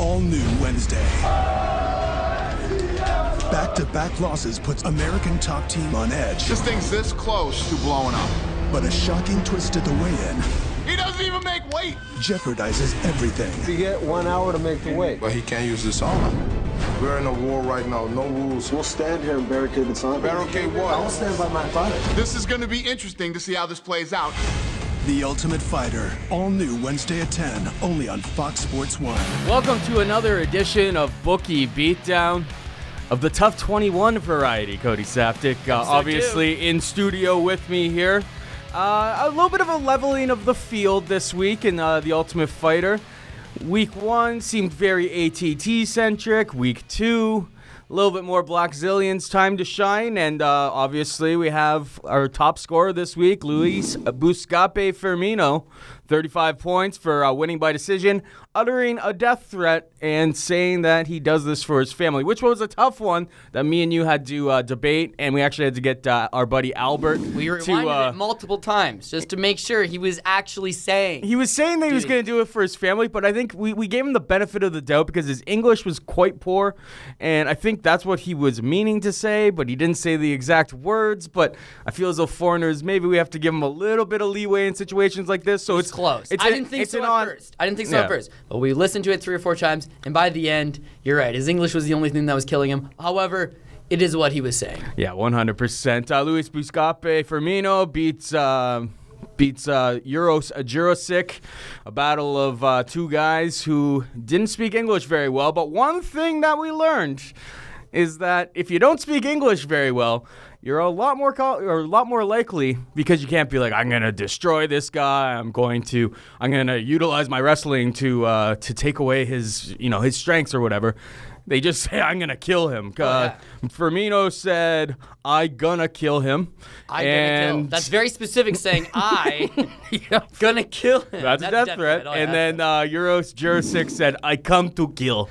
all new Wednesday. Back-to-back losses puts American top team on edge. This thing's this close to blowing up. But a shocking twist at the weigh-in. He doesn't even make weight. Jeopardizes everything. You get 1 hour to make the weight. But he can't use this sauna. We're in a war right now, no rules. We'll stand here and barricade the sauna. Barricade what? I'll stand by my fight. This is going to be interesting to see how this plays out. The Ultimate Fighter, all new Wednesday at 10, only on Fox Sports 1. Welcome to another edition of Bookie Beatdown of the TUF 21 variety. Cody Saftik, obviously in studio with me here. A little bit of a leveling of the field this week in the Ultimate Fighter. Week 1 seemed very ATT-centric. Week 2, a little bit more Blackzilians time to shine. And obviously we have our top scorer this week, Luiz Buscape Firmino. 35 points for winning by decision, uttering a death threat and saying that he does this for his family, which was a tough one that me and you had to debate, and we actually had to get our buddy Albert. We reminded it multiple times just to make sure he was actually saying. He was saying that he was going to do it for his family, but I think we gave him the benefit of the doubt because his English was quite poor, and I think that's what he was meaning to say, but he didn't say the exact words. But I feel as though foreigners, maybe we have to give him a little bit of leeway in situations like this. So it's close. I didn't think so at first. At first. But we listened to it 3 or 4 times, and by the end, you're right. His English was the only thing that was killing him. However, it is what he was saying. Yeah, 100%. Luiz Buscape Firmino beats Uros Jurisic, a battle of 2 guys who didn't speak English very well. But one thing that we learned is that if you don't speak English very well, you're a lot more likely, because you can't be like, I'm gonna destroy this guy. I'm gonna utilize my wrestling to take away his strengths or whatever. They just say, I'm gonna kill him. Firmino said, I gonna kill him. That's very specific, saying gonna kill him. That's a death threat. Then Uros Jurisic said, I come to kill.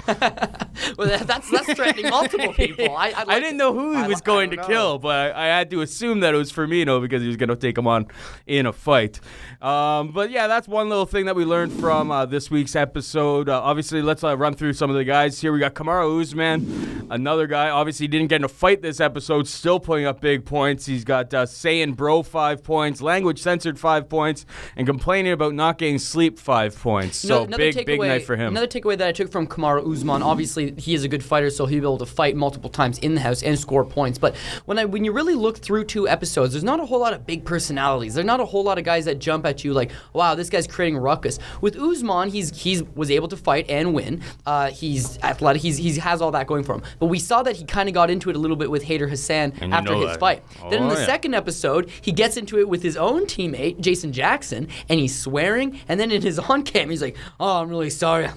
Well, that's threatening multiple people. I didn't know who he was going to kill, but I had to assume that it was Firmino because he was going to take him on in a fight. But yeah, that's one little thing that we learned from this week's episode. Obviously, let's run through some of the guys here. We got Kamaru Usman, another guy. Obviously, didn't get in a fight this episode, still putting up big points. He's got saying bro 5 points, language censored 5 points, and complaining about not getting sleep 5 points. So big night for him. Another takeaway that I took from Kamaru Usman, obviously he is a good fighter, so he'll be able to fight multiple times in the house and score points. But when you really look through 2 episodes, there's not a whole lot of big personalities. There's not a whole lot of guys that jump at you like, wow, this guy's creating a ruckus. With Usman, he was able to fight and win. He's athletic. He has all that going for him. But we saw that he kind of got into it a little bit with Hayder Hassan after his fight. Then in the second episode, he gets into it with his own teammate, Jason Jackson, and he's swearing. And then in his on-cam, he's like, oh, I'm really sorry.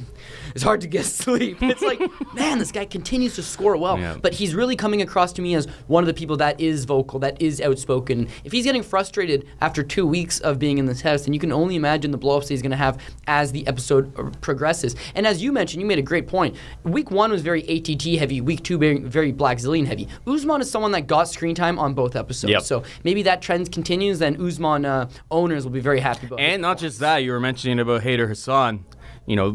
It's hard to get sleep. It's like, man, this guy continues to score well. Yeah. But he's really coming across to me as one of the people that is vocal, that is outspoken. If he's getting frustrated after 2 weeks of being in this house, then you can only imagine the blow-ups he's going to have as the episode progresses. And as you mentioned, you made a great point. Week 1 was very ATT heavy. Week 2 very Blackzilian heavy. Usman is someone that got screen time on both episodes. Yep. So maybe that trend continues, then Usman owners will be very happy about it. And not just that, you were mentioning about Hayder Hassan.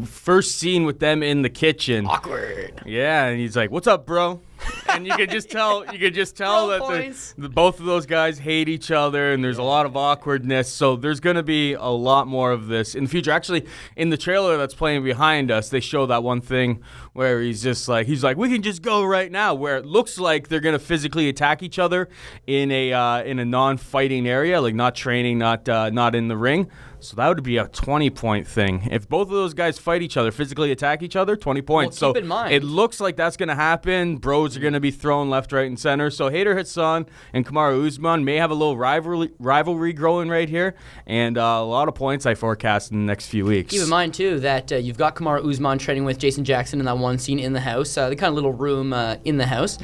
First scene with them in the kitchen. Awkward. Yeah, and he's like, "What's up, bro?" And you could just tell that both of those guys hate each other, and there's a lot of awkwardness. So there's going to be a lot more of this in the future. Actually, in the trailer that's playing behind us, they show that one thing where he's like, we can just go right now, where it looks like they're going to physically attack each other in a non-fighting area, like not training, not in the ring. So that would be a 20-point thing. If both of those guys fight each other, physically attack each other, 20 points. Well, keep in mind. It looks like that's going to happen. Bros are going to be thrown left, right, and center. So Hayder Hassan and Kamaru Usman may have a little rivalry growing right here, and a lot of points I forecast in the next few weeks. Keep in mind, too, that you've got Kamaru Usman training with Jason Jackson in that one scene in the house, the kind of little room in the house,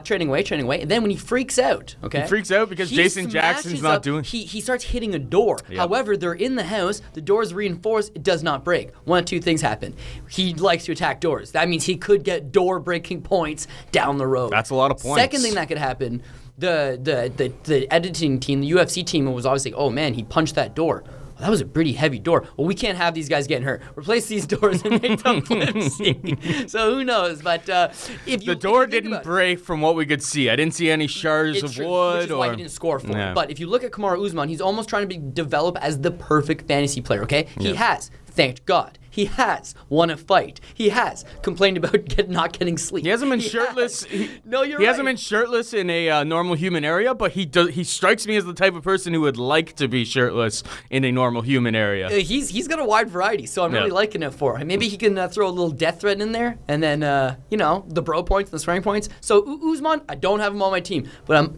training away. And then when he freaks out, He freaks out because Jason Jackson's not doing... He starts hitting a door. Yep. However, they're in the house, the door is reinforced, it does not break. One of 2 things happen. He likes to attack doors. That means he could get door-breaking points down the road. That's a lot of points. Second thing that could happen, the editing team, the UFC team was obviously, oh man, he punched that door. that was a pretty heavy door. Well, we can't have these guys getting hurt. Replace these doors and make them flimsy. So who knows? But if the door didn't break from what we could see. I didn't see any shards of wood. Which is why he didn't score for it. But if you look at Kamaru Usman, he's almost trying to develop as the perfect fantasy player, okay? He has, thank God. He has won a fight. He has complained about not getting sleep. He hasn't been shirtless. He right. hasn't been shirtless in a normal human area, but he strikes me as the type of person who would like to be shirtless in a normal human area. He's got a wide variety, so I'm really liking it for him. Maybe he can throw a little death threat in there, and then the bro points and the swearing points. So Usman, I don't have him on my team, but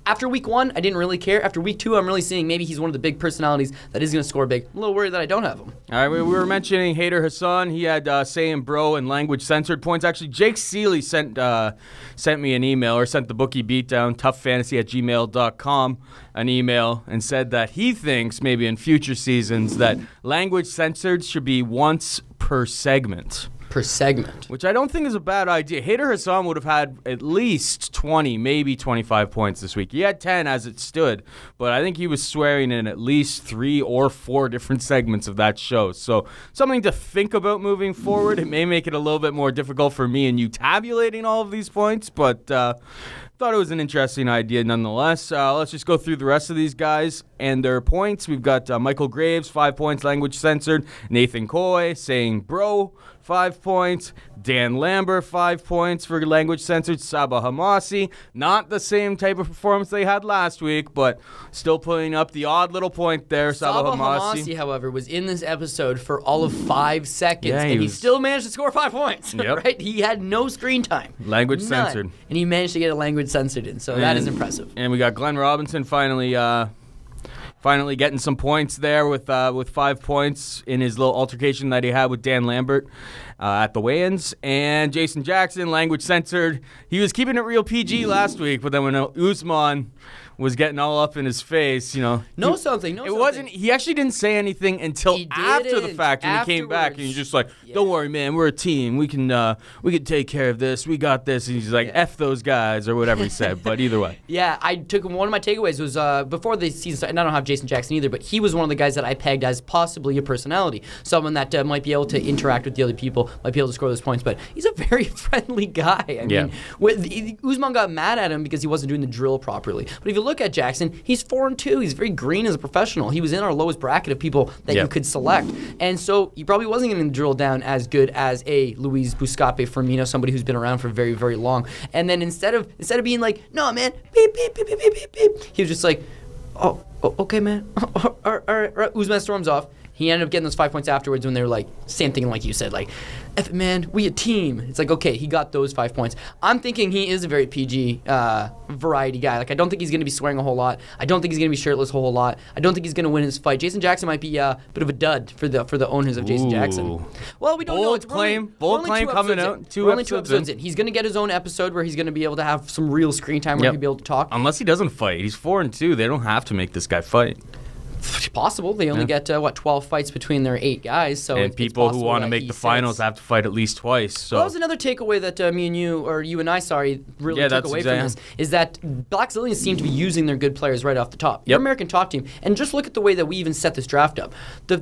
after week 1, I didn't really care. After week 2, I'm really seeing maybe he's one of the big personalities that is going to score big. I'm a little worried that I don't have him. All right, we were mentioning Hayder Hassan. He had saying bro and language censored points. Actually, Jake Seeley sent me an email, or sent the Bookie Beatdown, toughfantasy@gmail.com, an email, and said that he thinks maybe in future seasons that language censored should be once per segment. Per segment. Which I don't think is a bad idea. Hayder Hassan would have had at least 20, maybe 25 points this week. He had 10 as it stood, but I think he was swearing in at least 3 or 4 different segments of that show. So something to think about moving forward. It may make it a little bit more difficult for me and you tabulating all of these points, but thought it was an interesting idea nonetheless. Let's just go through the rest of these guys and their points. We've got Michael Graves, 5 points, language censored. Nathan Coy saying bro, 5 points. Dan Lambert, 5 points for language censored. Sabah Homasi, not the same type of performance they had last week, but still putting up the odd little point there. Sabah Homasi, however, was in this episode for all of 5 seconds, and he still managed to score 5 points. Yep. Right? He had no screen time. Language censored. And he managed to get a language censored in, so that is impressive. And we got Glen Robinson finally getting some points there with 5 points in his little altercation that he had with Dan Lambert at the weigh-ins. And Jason Jackson, language censored. He was keeping it real PG last week, but then when Usman was getting all up in his face, He actually didn't say anything until after the fact, and he came back, and he's just like, "Don't worry, man, we're a team. We can take care of this. We got this." And he's like, "F those guys," or whatever he said. But either way, I took one of my takeaways was before the season started, and I don't have Jason Jackson either, but he was one of the guys that I pegged as possibly a personality, someone that might be able to interact with the other people, might be able to score those points. But he's a very friendly guy. I mean, Usman got mad at him because he wasn't doing the drill properly. But if you look at Jackson, he's 4-2. He's very green as a professional. He was in our lowest bracket of people that you could select. And so he probably wasn't going to drill down as good as a Luiz, Buscape, Firmino, somebody who's been around for very, very long. And then instead of being like, "No, man, beep, beep, beep, beep, beep, beep," he was just like, oh okay, man. All right. Usman storms off. He ended up getting those 5 points afterwards when they were like, same thing like you said, like, F it, man, we a team. It's like, okay, he got those 5 points. I'm thinking he is a very PG variety guy. Like, I don't think he's going to be swearing a whole lot. I don't think he's going to be shirtless a whole lot. I don't think he's going to win his fight. Jason Jackson might be a bit of a dud for the owners of Jason Jackson. Well, we don't know. Bold claim coming out. We're only 2 episodes in. He's going to get his own episode where he's going to be able to have some real screen time where he'll be able to talk. Unless he doesn't fight. He's 4-2. They don't have to make this guy fight. Possible. They only get 12 fights between their 8 guys. So and people who want to make the finals have to fight at least twice. So that was another takeaway that me and you, or you and I, really took away from this, is that Blackzilians seem to be using their good players right off the top. Your American top team, and just look at the way that we even set this draft up. The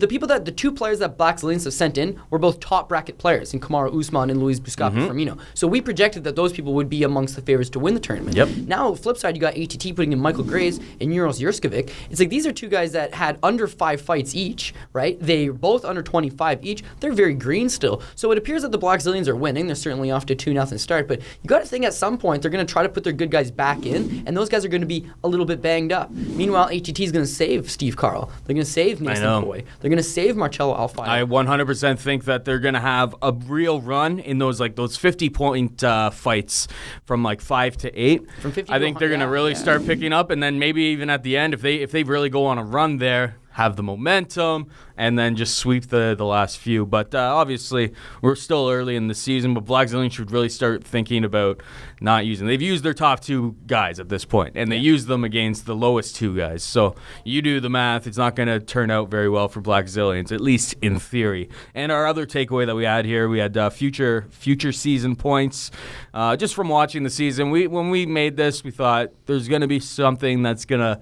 2 players that Blackzilians have sent in were both top bracket players in Kamaru Usman and Luiz, Buscape, Firmino. So we projected that those people would be amongst the favorites to win the tournament. Now, flip side, you got ATT putting in Michael Graves and Uros Jurisic. It's like these are 2 guys that had under 5 fights each, right? They're both under 25 each. They're very green still. So it appears that the Blackzilians are winning. They're certainly off to 2-0 start, but you got to think at some point they're going to try to put their good guys back in, and those guys are going to be a little bit banged up. Meanwhile, ATT is going to save Steve Carl. They're going to save Nathan Coy. They're going to save Marcelo Alfaro. I 100% think that they're going to have a real run in those 50-point fights from 5 to 8. From 50 I think they're going to really start picking up, and then maybe even at the end, if they really go on a run there, have the momentum, and then just sweep the last few. But obviously, we're still early in the season, but Blackzilians should really start thinking about not using. They've used their top 2 guys at this point, and they used them against the lowest 2 guys. So you do the math. It's not going to turn out very well for Blackzilians, at least in theory. And our other takeaway that we had here, we had future season points. Just from watching the season, when we made this, we thought there's going to be something that's gonna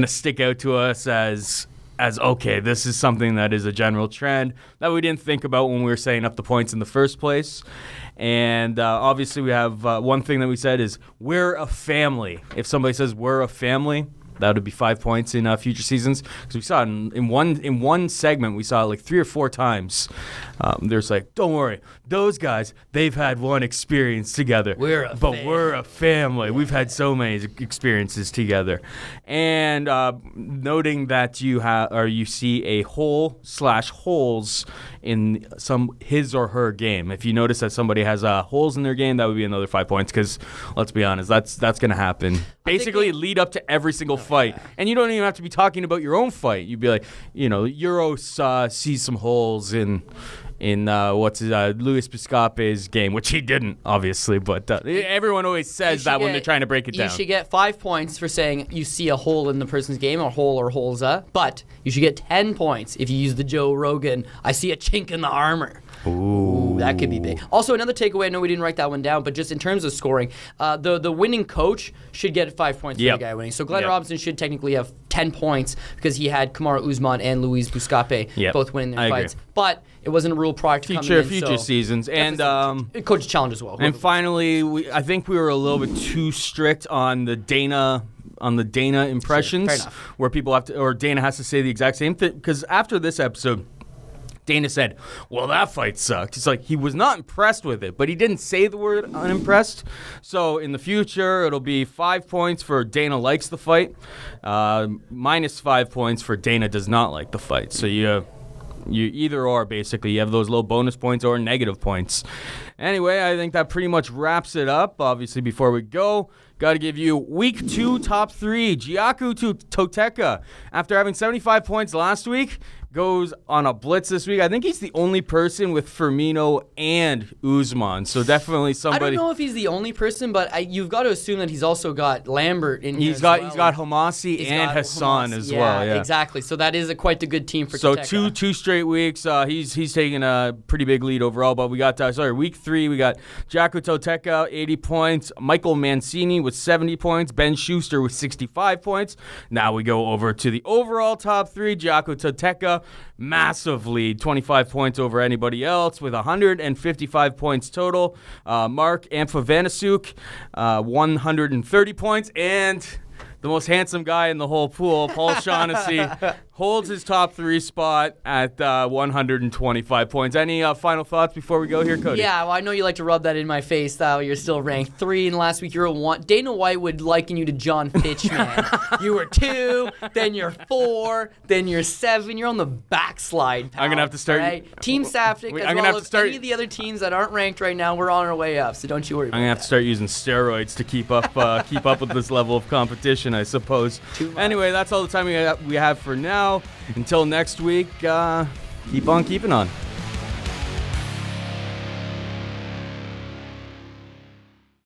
stick out to us as as, okay, this is something that is a general trend that we didn't think about when we were setting up the points in the first place. And obviously we have one thing that we said is we're a family. If somebody says we're a family, that would be 5 points in future seasons, because we saw it in one segment. We saw it like 3 or 4 times. There's like, don't worry, those guys, they've had one experience together. We're a family. We've had so many experiences together. And noting that you see a hole/holes in his or her game. If you notice that somebody has holes in their game, that would be another 5 points, because let's be honest, that's going to happen. Basically, lead up to every single fight. And you don't even have to be talking about your own fight. You'd be like, Uros sees some holes in Luiz Buscape's game, which he didn't, obviously, but everyone always says that when they're trying to break it down. You should get 5 points for saying you see a hole in the person's game, or hole or holes, but you should get 10 points if you use the Joe Rogan, I see a chink in the armor. Ooh, that could be big. Also, another takeaway, I know we didn't write that one down, but just in terms of scoring, the winning coach should get 5 points for the guy winning. So Glen Robinson should technically have 10 points because he had Kamaru Usman and Luiz Buscape both winning their fights. Agree. But it wasn't a rule prior to coming in. Future seasons. And coach challenge as well. And finally, I think we were a little bit too strict on the Dana impressions, where people have to, or Dana has to say the exact same thing, because after this episode, Dana said, well, that fight sucked. It's like he was not impressed with it, but he didn't say the word unimpressed. So in the future, it'll be 5 points for Dana likes the fight, minus 5 points for Dana does not like the fight. So you either or, basically. You have those low bonus points or negative points. Anyway, I think that pretty much wraps it up. Obviously, before we go, got to give you Week 2 top 3. Giacu Toteka, after having 75 points last week, goes on a blitz this week. I think he's the only person with Firmino and Usman, so definitely somebody. I don't know if he's the only person, but you've got to assume that he's also got Lambert in here. He's got Homasi and Hassan as well. Yeah, exactly. So that is quite a good team for. So Toteka. two straight weeks. He's taking a pretty big lead overall. But we got week 3. We got Giacu Toteka 80 points, Michael Mancini with 70 points, Ben Schuster with 65 points. Now we go over to the overall top 3. Giacu Toteka, massive lead, 25 points over anybody else with 155 points total. Mark Amfavanasuk, 130 points, and the most handsome guy in the whole pool, Paul Shaughnessy, holds his top 3 spot at 125 points. Any final thoughts before we go here, Cody? Yeah, well, I know you like to rub that in my face, though. You're still ranked 3, and last week you were 1. Dana White would liken you to John Fitch, man. You were 2, then you're 4, then you're 7. You're on the backslide, pal. I'm going to have to start. Right? Team Saftic, as well as any of the other teams that aren't ranked right now, we're on our way up, so don't you worry about that. I'm going to have to start using steroids to keep up with this level of competition, I suppose. Anyway, that's all the time we have for now. Until next week, keep on keeping on.